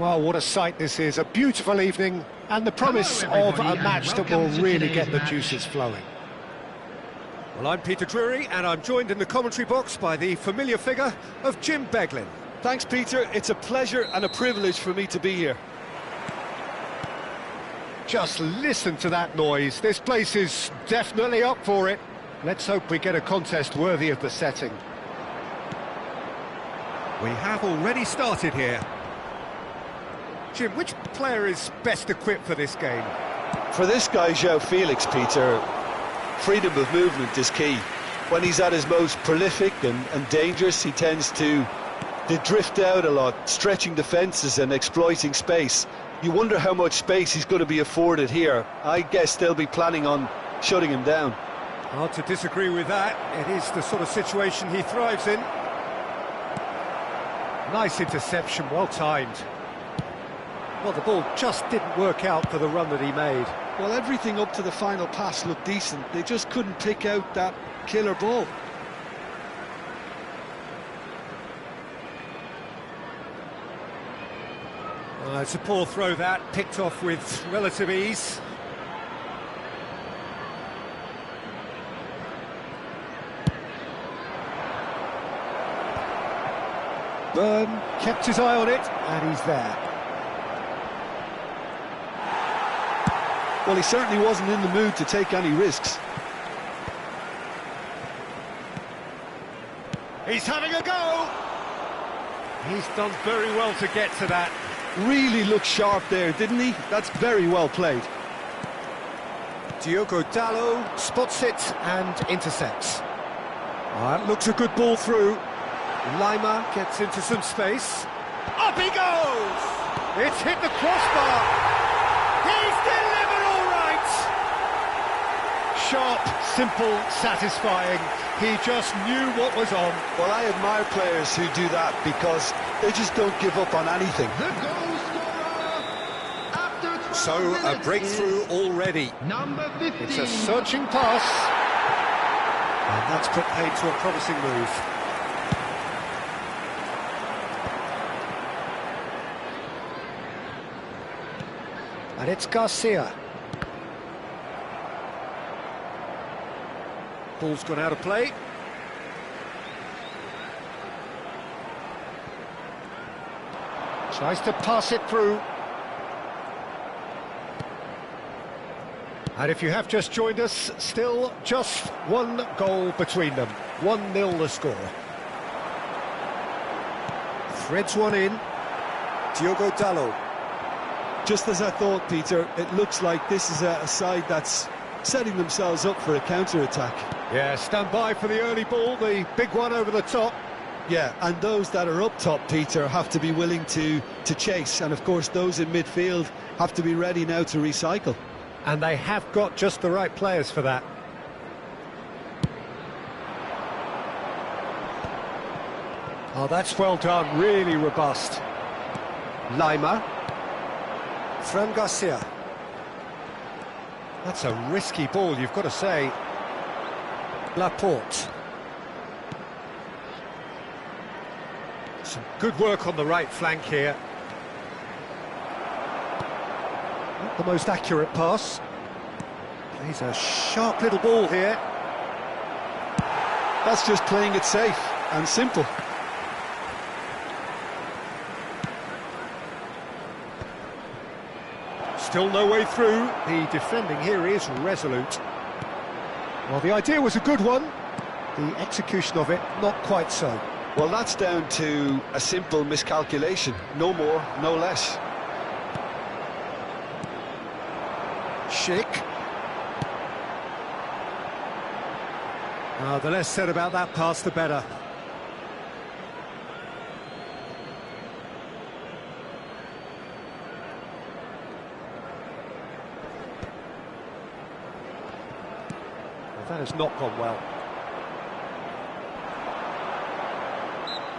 Well, what a sight this is. A beautiful evening and the promise of a match that will really get the juices flowing. Well, I'm Peter Drury and I'm joined in the commentary box by the familiar figure of Jim Beglin. Thanks, Peter. It's a pleasure and a privilege for me to be here. Just listen to that noise. This place is definitely up for it. Let's hope we get a contest worthy of the setting. We have already started here. Jim, which player is best equipped for this game? For this guy, João Felix, Peter, freedom of movement is key. When he's at his most prolific and dangerous, he tends to drift out a lot, stretching defences and exploiting space. You wonder how much space he's going to be afforded here. I guess they'll be planning on shutting him down. Hard to disagree with that. It is the sort of situation he thrives in. Nice interception, well timed. Well, the ball just didn't work out for the run that he made. Well, everything up to the final pass looked decent. They just couldn't pick out that killer ball. It's a poor throw that, picked off with relative ease. Byrne kept his eye on it, and he's there. Well, he certainly wasn't in the mood to take any risks. He's having a go! He's done very well to get to that. Really looked sharp there, didn't he? That's very well played. Diogo Dalot spots it and intercepts. That looks a good ball through. Lima gets into some space. Up he goes! It's hit the crossbar. He's delivered all right! Sharp, simple, satisfying. He just knew what was on. Well, I admire players who do that because they just don't give up on anything. The goal scorer after 12 So, a breakthrough already. Number 15. It's a searching pass. And that's put paid to a promising move. And it's Garcia. Ball's gone out of play. Tries to pass it through. And if you have just joined us, still just one goal between them. 1-0 the score. Threads one in. Diogo Dalot. Just as I thought, Peter, it looks like this is a side that's setting themselves up for a counter-attack. Yeah, stand by for the early ball, the big one over the top. Yeah, and those that are up top, Peter, have to be willing to chase. And, of course, those in midfield have to be ready now to recycle. And they have got just the right players for that. Oh, that's well done, really robust. Lima. Fran Garcia. That's a risky ball, you've got to say. Laporte. Some good work on the right flank here. Not the most accurate pass. Plays a sharp little ball here. That's just playing it safe and simple. Still no way through. The defending here is resolute. Well, the idea was a good one. The execution of it, not quite so. Well, that's down to a simple miscalculation. No more, no less. Schick. The less said about that pass, the better. That has not gone well.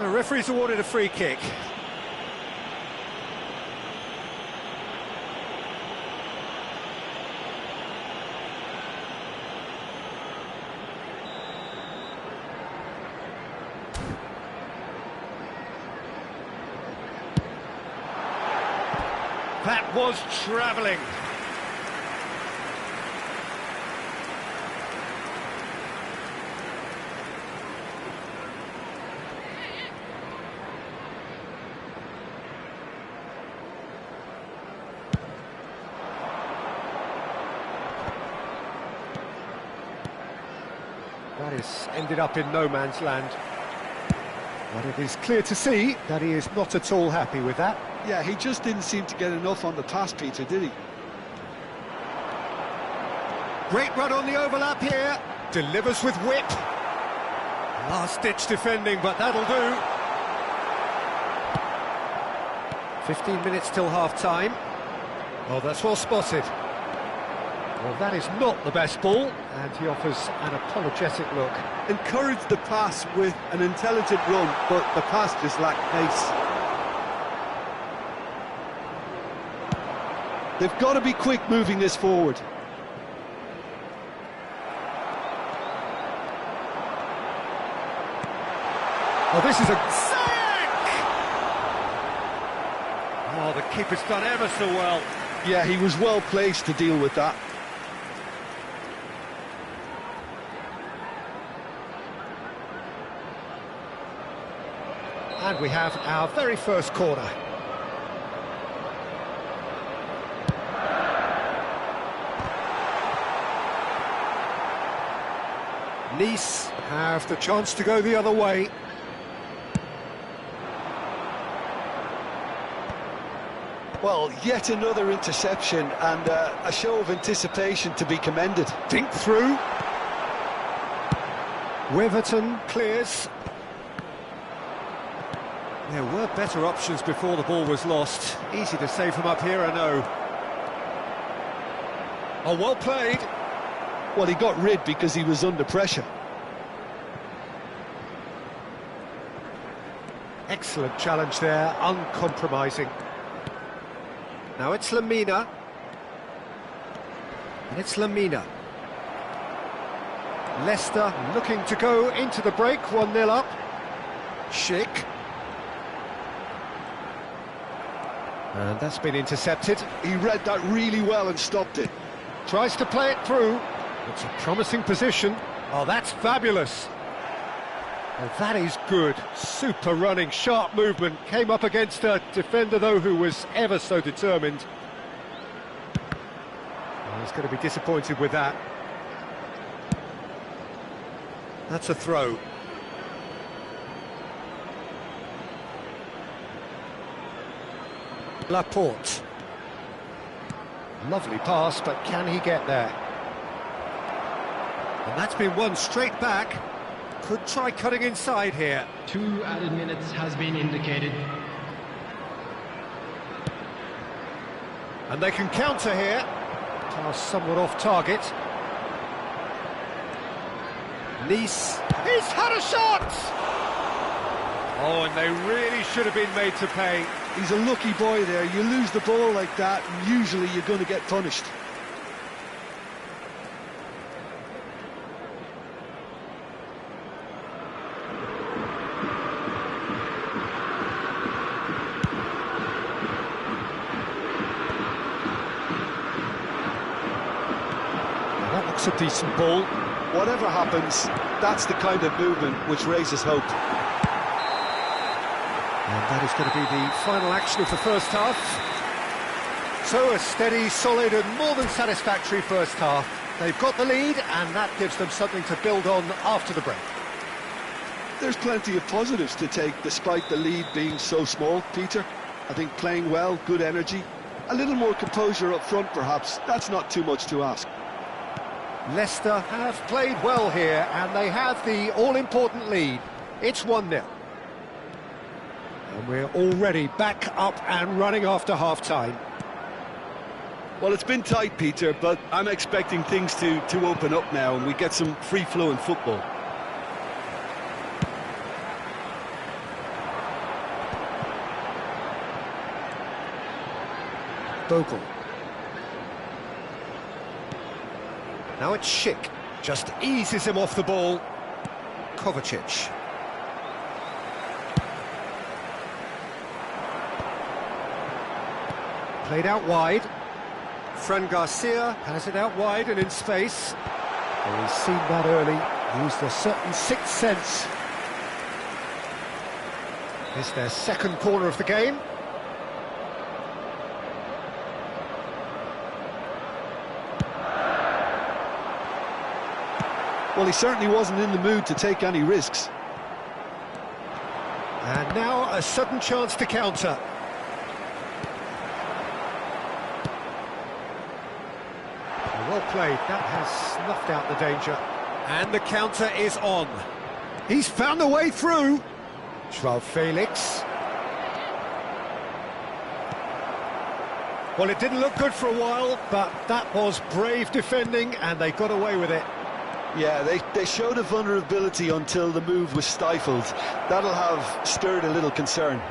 The referee's awarded a free kick. That was travelling. That is ended up in no man's land. But it is clear to see that he is not at all happy with that. Yeah, he just didn't seem to get enough on the pass, Peter, did he? Great run on the overlap here. Delivers with whip. Last-ditch defending, but that'll do. 15 minutes till half-time. Oh, that's well spotted. Well, that is not the best ball, and he offers an apologetic look. Encouraged the pass with an intelligent run, but the pass just lacked pace. They've got to be quick moving this forward. Oh, this is a... Sack! Oh, the keeper's done ever so well. Yeah, he was well placed to deal with that. And we have our very first corner. Nice have the chance to go the other way. Well, yet another interception and a show of anticipation to be commended. Dink through. Weverton clears. There were better options before the ball was lost. Easy to save him up here, I know. Oh, well played. Well, he got rid because he was under pressure. Excellent challenge there, uncompromising. Now it's Lamina. And it's Lamina. Leicester looking to go into the break, 1-0 up. Schick. And that's been intercepted. He read that really well and stopped it. Tries to play it through. It's a promising position. Oh, that's fabulous. Oh, that is good. Super running, sharp movement. Came up against a defender, though, who was ever so determined. Oh, he's going to be disappointed with that. That's a throw. Laporte. Lovely pass, but can he get there? And that's been won straight back. Could try cutting inside here. 2 added minutes has been indicated. And they can counter here. Pass somewhat off target. Nice. He's had a shot! Oh, and they really should have been made to pay. He's a lucky boy there. You lose the ball like that, and usually you're going to get punished. That looks a decent ball. Whatever happens, that's the kind of movement which raises hope. And that is going to be the final action of the first half. So a steady, solid and more than satisfactory first half. They've got the lead and that gives them something to build on after the break. There's plenty of positives to take despite the lead being so small, Peter. I think playing well, good energy, a little more composure up front perhaps, that's not too much to ask. Leicester have played well here and they have the all-important lead. It's 1-0. And we're already back up and running after half-time. Well, it's been tight, Peter, but I'm expecting things to open up now and we get some free-flowing football. Bogle. Now it's Schick. Just eases him off the ball. Kovacic. Played out wide. Fran Garcia has it out wide and in space. Well, he's seen that early, used a certain sixth sense. It's their second corner of the game. Well, he certainly wasn't in the mood to take any risks. And now a sudden chance to counter. Well played, that has snuffed out the danger. And the counter is on. He's found a way through. Joao Felix. Well, it didn't look good for a while, but that was brave defending and they got away with it. Yeah, they showed a vulnerability until the move was stifled. That'll have stirred a little concern.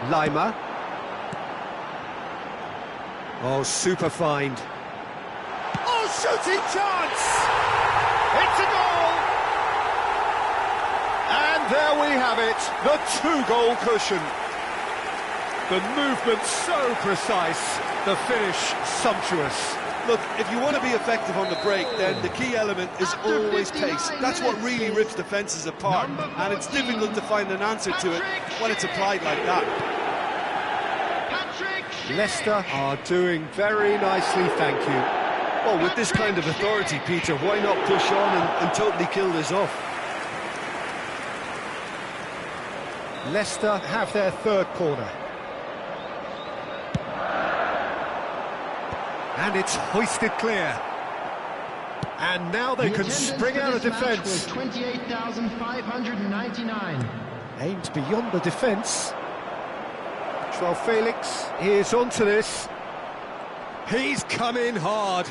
Lima. Oh, super find. Oh, shooting chance! It's a goal! And there we have it, the two-goal cushion. The movement so precise, the finish sumptuous. Look, if you want to be effective on the break, then the key element is always pace. That's what really rips defences apart, and it's difficult to find an answer to it when it's applied like that. Leicester are doing very nicely, thank you. Well, with this kind of authority, Peter, why not push on and totally kill this off? Leicester have their third corner. And it's hoisted clear. And now they can spring out of defence. 28,599. Aimed beyond the defence. Joao Felix is onto this. He's come in hard.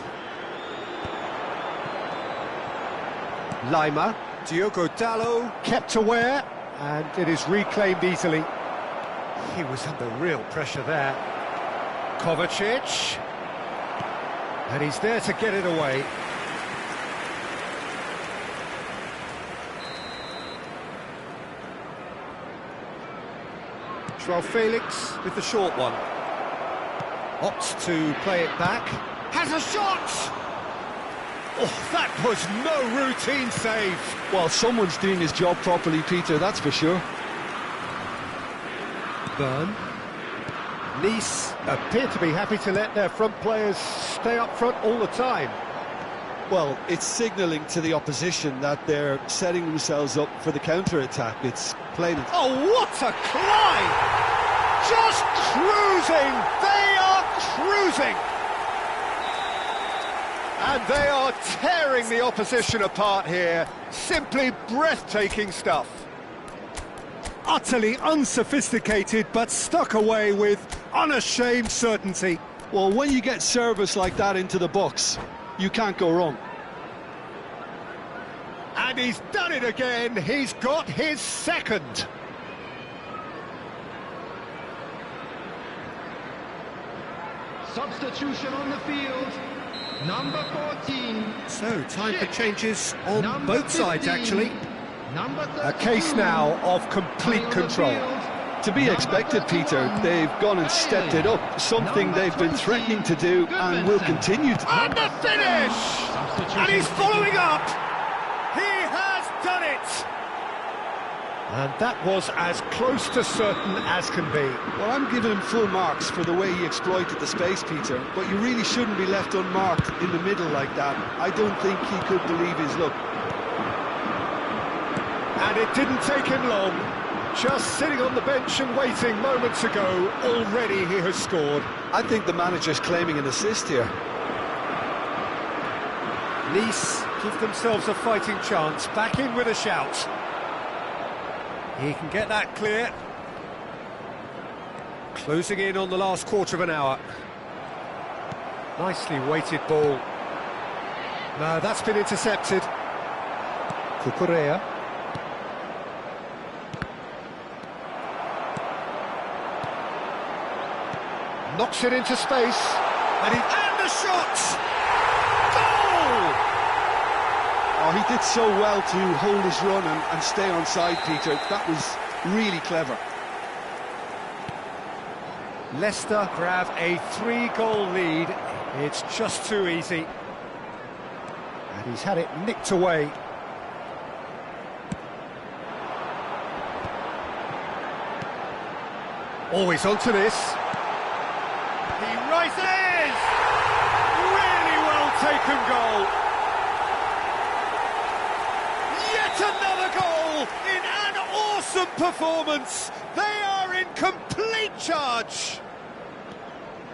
Lima, Diogo Dalot kept aware, and it is reclaimed easily. He was under real pressure there. Kovacic, and he's there to get it away. Joao Felix with the short one. Opts to play it back. Has a shot! Oh, that was no routine save. Well, someone's doing his job properly, Peter, that's for sure. Byrne. Nice appear to be happy to let their front players stay up front all the time. Well, it's signalling to the opposition that they're setting themselves up for the counter-attack. It's plain. Oh, what a climb! Just cruising! They are cruising! And they are tearing the opposition apart here. Simply breathtaking stuff. Utterly unsophisticated, but stuck away with unashamed certainty. Well, when you get service like that into the box, you can't go wrong. And he's done it again. He's got his second. Substitution on the field. Number 14. So, time for changes on both sides, actually. Number 13. A case now of complete control. To be expected, Peter. They've gone and stepped it up, something they've been threatening to do and will continue to. And the finish! And he's following up! He has done it! And that was as close to certain as can be. Well, I'm giving him full marks for the way he exploited the space, Peter, but you really shouldn't be left unmarked in the middle like that. I don't think he could believe his luck. And it didn't take him long. Just sitting on the bench and waiting moments ago, already he has scored. I think the manager's claiming an assist here. Nice give themselves a fighting chance, back in with a shout. He can get that clear. Closing in on the last quarter of an hour. Nicely weighted ball. No, that's been intercepted. Cucurella. Knocks it into space. And the shot! Goal! Oh, he did so well to hold his run and stay on side, Peter. That was really clever. Leicester grab a 3-goal lead. It's just too easy. And he's had it nicked away. Always onto this. He rises! Really well taken goal. Yet another goal in an awesome performance. They are in complete charge.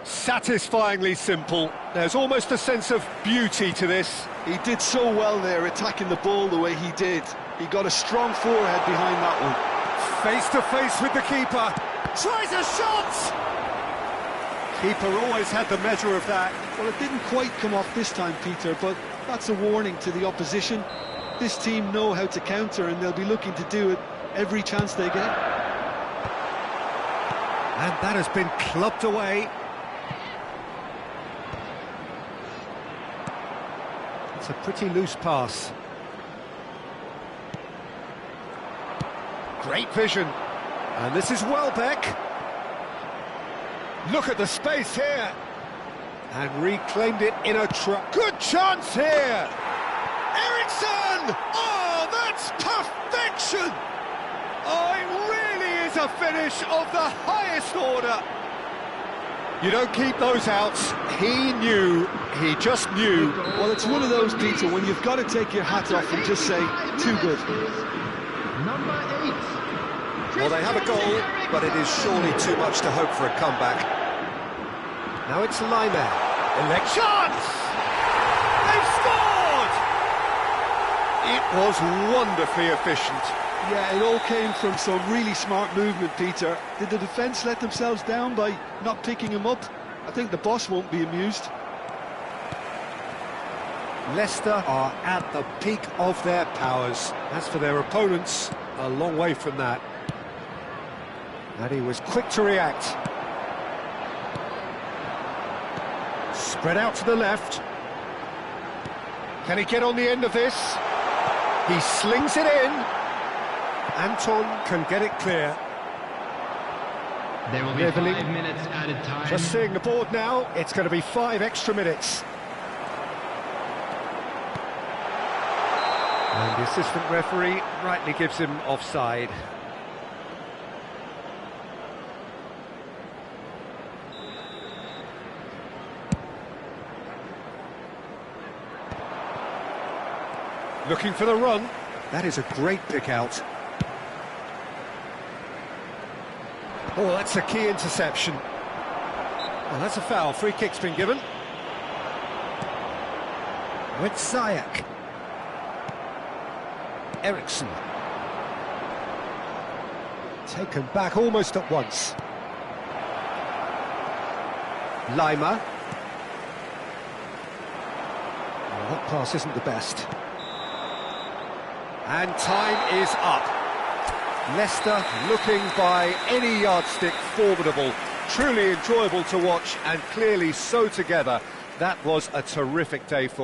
Satisfyingly simple. There's almost a sense of beauty to this. He did so well there, attacking the ball the way he did. He got a strong forehead behind that one. Face to face with the keeper. Tries a shot! Keeper always had the measure of that. Well, it didn't quite come off this time, Peter, but that's a warning to the opposition. This team know how to counter, and they'll be looking to do it every chance they get. And that has been clubbed away. It's a pretty loose pass. Great vision. And this is Welbeck. Look at the space here. And reclaimed it in a trap. Good chance here. Ericsson! Oh, that's perfection! Oh, it really is a finish of the highest order. You don't keep those outs. He knew, he just knew. Well, it's one of those, Peter, when you've got to take your hat off and just say, too good. Number 8. Well, they have a goal, but it is surely too much to hope for a comeback. Now it's Lima. Chance! They've scored! It was wonderfully efficient. Yeah, it all came from some really smart movement, Peter. Did the defence let themselves down by not picking him up? I think the boss won't be amused. Leicester are at the peak of their powers. As for their opponents, a long way from that. And he was quick to react. Spread out to the left. Can he get on the end of this? He slings it in. Anton can get it clear. There will be 5 minutes added time. Just seeing the board now, it's going to be 5 extra minutes. And the assistant referee rightly gives him offside. Looking for the run. That is a great pick out. Oh, that's a key interception. Well, that's a foul. Free kick's been given. With Zayak. Ericsson. Taken back almost at once. Lima. Well, that pass isn't the best. And time is up. Leicester looking by any yardstick formidable. Truly enjoyable to watch and clearly so together. That was a terrific day for them.